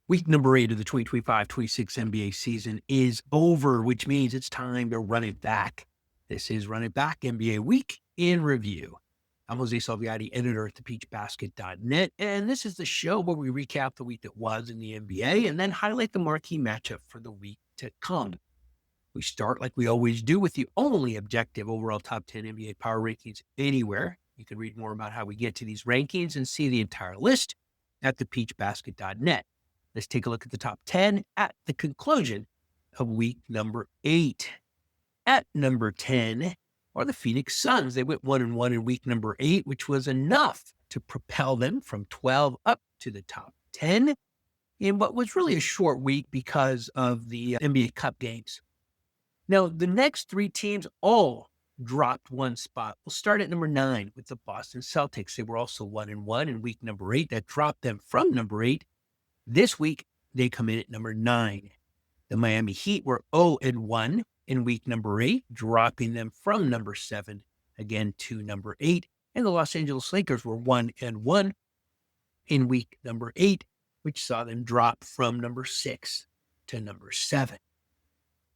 Week number 8 of the 2025-26 NBA season is over, which means it's time to run it back. This is Run It Back NBA Week in Review. I'm Jose Salviati, editor at thepeachbasket.net, and this is the show where we recap the week that was in the NBA and then highlight the marquee matchup for the week to come. We start like we always do with the only objective overall top 10 NBA power rankings anywhere. You can read more about how we get to these rankings and see the entire list at thepeachbasket.net. Let's take a look at the top 10 at the conclusion of week number 8. At number 10 are the Phoenix Suns. They went 1-1 in week number 8, which was enough to propel them from 12 up to the top 10 in what was really a short week because of the NBA Cup games. Now, the next 3 teams all dropped one spot. We'll start at number 9 with the Boston Celtics. They were also 1-1 in week number 8. That dropped them from number 8. This week, they come in at number 9. The Miami Heat were 0-1 in week number 8, dropping them from number 7 again to number 8. And the Los Angeles Lakers were 1-1 in week number 8, which saw them drop from number 6 to number 7.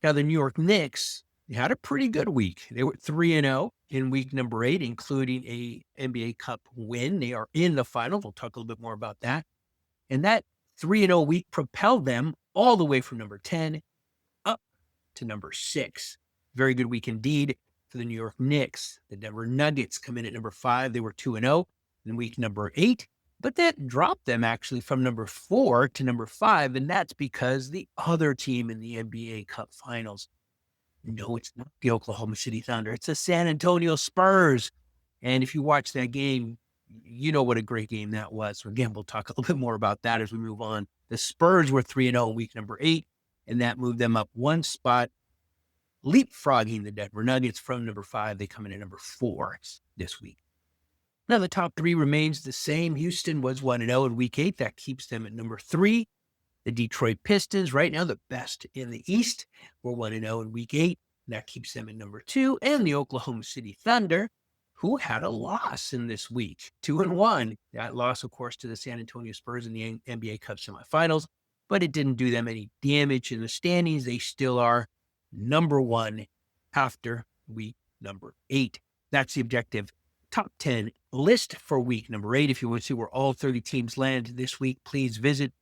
Now, the New York Knicks had a pretty good week. They were 3-0 in week number 8, including a NBA Cup win. They are in the final. We'll talk a little bit more about that. And that 3-0 week propelled them all the way from number 10 up to number 6. Very good week indeed for the New York Knicks. The Denver Nuggets come in at number 5. They were 2-0 in week number 8, but that dropped them actually from number 4 to number 5, and that's because the other team in the NBA Cup Finals, no, it's not the Oklahoma City Thunder. It's the San Antonio Spurs. And if you watch that game, you know what a great game that was. So again, we'll talk a little bit more about that as we move on. The Spurs were 3-0 in week number 8, and that moved them up one spot, leapfrogging the Denver Nuggets from number 5. They come in at number 4 this week. Now, the top 3 remains the same. Houston was 1-0 in week 8. That keeps them at number 3. The Detroit Pistons, right now the best in the East, were 1-0 in week 8. That keeps them at number 2. And the Oklahoma City Thunder, who had a loss in this week, 2-1. That loss, of course, to the San Antonio Spurs in the NBA Cup semifinals, but it didn't do them any damage in the standings. They still are number 1 after week number 8. That's the objective top 10 list for week number 8. If you want to see where all 30 teams land this week, please visit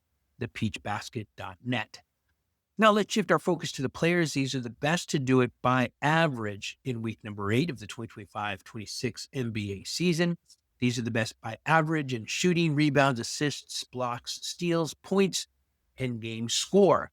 thepeachbasket.net. Now let's shift our focus to the players. These are the best to do it by average in week number 8 of the 2025-26 NBA season. These are the best by average in shooting, rebounds, assists, blocks, steals, points, and game score.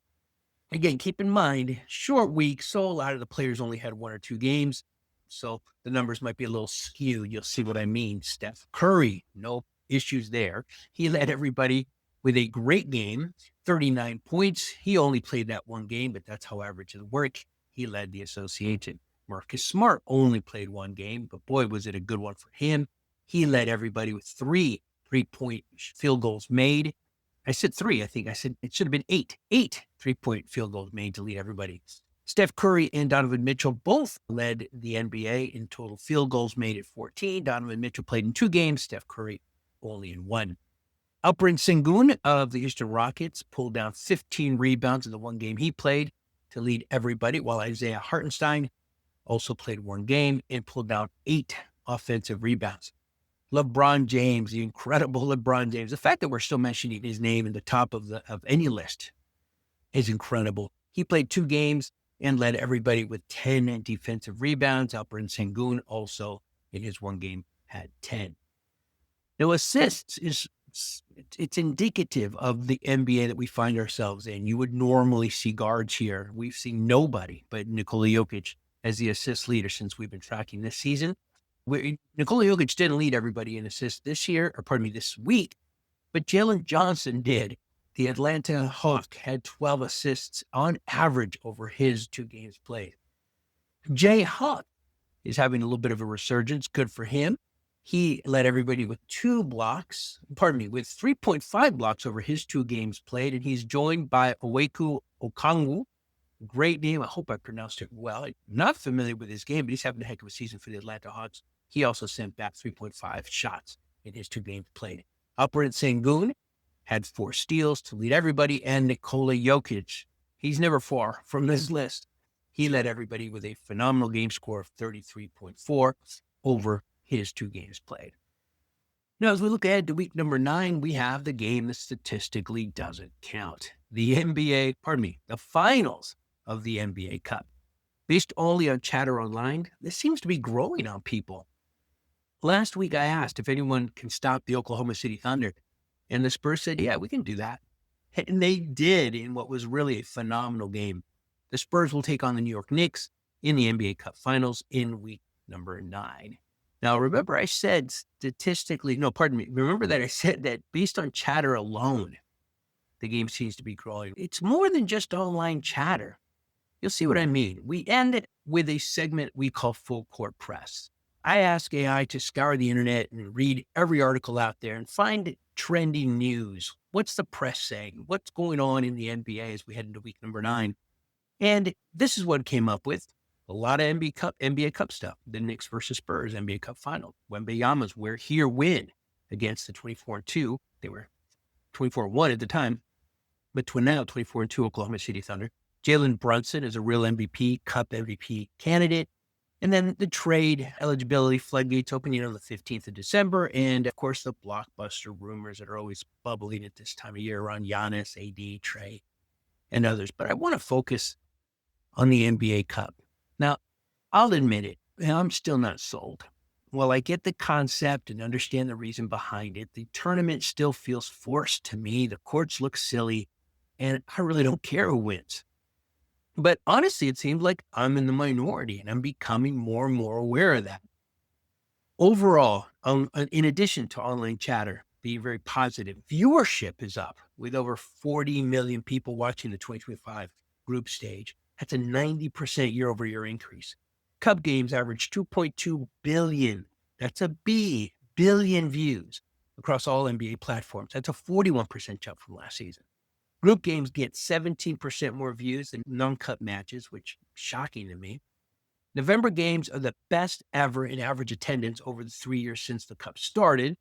Again, keep in mind, short week, so a lot of the players only had 1 or 2 games, so the numbers might be a little skewed. You'll see what I mean. Steph Curry, no issues there. He led everybody with a great game, 39 points. He only played that one game, but that's how averages work. He led the association. Marcus Smart only played one game, but boy, was it a good one for him. He led everybody with 3 3-point field goals made. I said 3. I think I said it should have been 8. 8 3-point field goals made to lead everybody. Steph Curry and Donovan Mitchell both led the NBA in total field goals made at 14. Donovan Mitchell played in 2 games. Steph Curry only in 1. Alperen Sengun of the Houston Rockets pulled down 15 rebounds in the one game he played to lead everybody, while Isaiah Hartenstein also played one game and pulled down 8 offensive rebounds. LeBron James, the incredible LeBron James, the fact that we're still mentioning his name in the top of any list is incredible. He played 2 games and led everybody with 10 defensive rebounds. Alperen Sengun also in his one game had 10. Now, assists it's indicative of the NBA that we find ourselves in. You would normally see guards here. We've seen nobody but Nikola Jokic as the assist leader since we've been tracking this season. Nikola Jokic didn't lead everybody in assists this week, but Jalen Johnson did. The Atlanta Hawk had 12 assists on average over his 2 games played. Jay Hawk is having a little bit of a resurgence. Good for him. He led everybody with 3.5 blocks over his 2 games played, and he's joined by Oweku Okongwu. Great name. I hope I pronounced it well. I'm not familiar with his game, but he's having a heck of a season for the Atlanta Hawks. He also sent back 3.5 shots in his 2 games played. Alperen Sengun had 4 steals to lead everybody, and Nikola Jokic, he's never far from this list. He led everybody with a phenomenal game score of 33.4 over his 2 games played. Now, as we look ahead to week number 9, we have the game that statistically doesn't count. The finals of the NBA Cup. Based only on chatter online, this seems to be growing on people. Last week, I asked if anyone can stop the Oklahoma City Thunder, and the Spurs said, yeah, we can do that. And they did in what was really a phenomenal game. The Spurs will take on the New York Knicks in the NBA Cup Finals in week number 9. Now, remember I said remember that I said that based on chatter alone, the game seems to be growing. It's more than just online chatter. You'll see what I mean. We end it with a segment we call Full Court Press. I ask AI to scour the internet and read every article out there and find trending news. What's the press saying? What's going on in the NBA as we head into week number 9? And this is what it came up with. A lot of NBA Cup stuff. The Knicks versus Spurs NBA Cup final. Wembenyama's win against the 24-2. They were 24-1 at the time, but now 24-2 Oklahoma City Thunder. Jalen Brunson is a real Cup MVP candidate. And then the trade eligibility floodgates opening on the 15th of December. And of course, the blockbuster rumors that are always bubbling at this time of year around Giannis, AD, Trey, and others. But I want to focus on the NBA Cup. Now, I'll admit it, I'm still not sold. While I get the concept and understand the reason behind it, the tournament still feels forced to me. The courts look silly, and I really don't care who wins. But honestly, it seems like I'm in the minority, and I'm becoming more and more aware of that. Overall, in addition to online chatter being very positive, viewership is up with over 40 million people watching the 2025 group stage. That's a 90% year-over-year increase. Cup games average 2.2 billion. That's a billion views across all NBA platforms. That's a 41% jump from last season. Group games get 17% more views than non-cup matches, which is shocking to me. November games are the best ever in average attendance over the 3 years since the Cup started.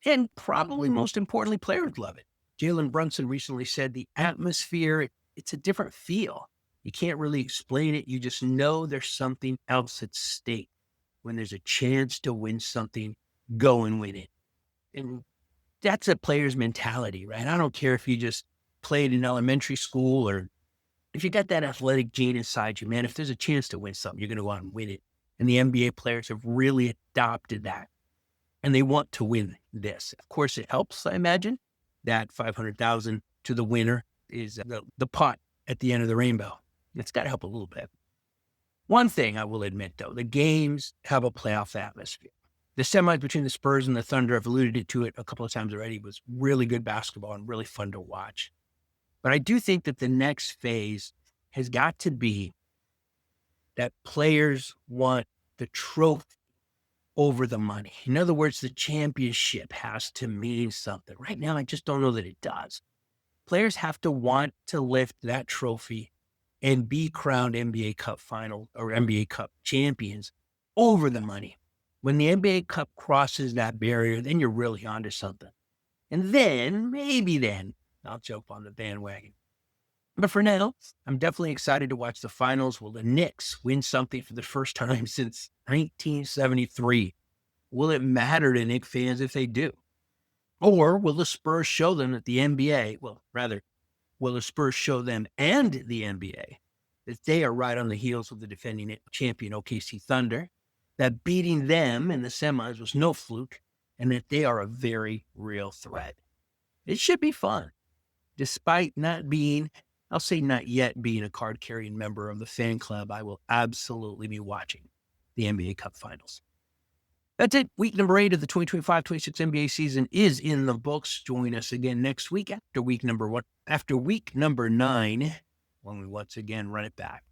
And probably most importantly, players love it. Jalen Brunson recently said the atmosphere, it's a different feel. You can't really explain it. You just know there's something else at stake. When there's a chance to win something, go and win it. And that's a player's mentality, right? I don't care if you just played in elementary school or if you got that athletic gene inside you, man, if there's a chance to win something, you're going to go out and win it. And the NBA players have really adopted that. And they want to win this. Of course, it helps, I imagine, that $500,000 to the winner is the pot at the end of the rainbow. It's got to help a little bit. One thing I will admit, though, the games have a playoff atmosphere. The semis between the Spurs and the Thunder, I've alluded to it a couple of times already, was really good basketball and really fun to watch. But I do think that the next phase has got to be that players want the trophy over the money. In other words, the championship has to mean something. Right now, I just don't know that it does. Players have to want to lift that trophy and be crowned NBA Cup final or NBA Cup champions over the money. When the NBA Cup crosses that barrier, then you're really onto something. And then, maybe then, I'll jump on the bandwagon. But for now, I'm definitely excited to watch the finals. Will the Knicks win something for the first time since 1973? Will it matter to Knicks fans if they do? Or will the Spurs show them that the NBA, will the Spurs show them and the NBA that they are right on the heels of the defending champion OKC Thunder, that beating them in the semis was no fluke, and that they are a very real threat? It should be fun. Despite not yet being a card-carrying member of the fan club, I will absolutely be watching the NBA Cup Finals. That's it. Week number 8 of the 2025-26 NBA season is in the books. Join us again next week after week number 9, when we once again run it back.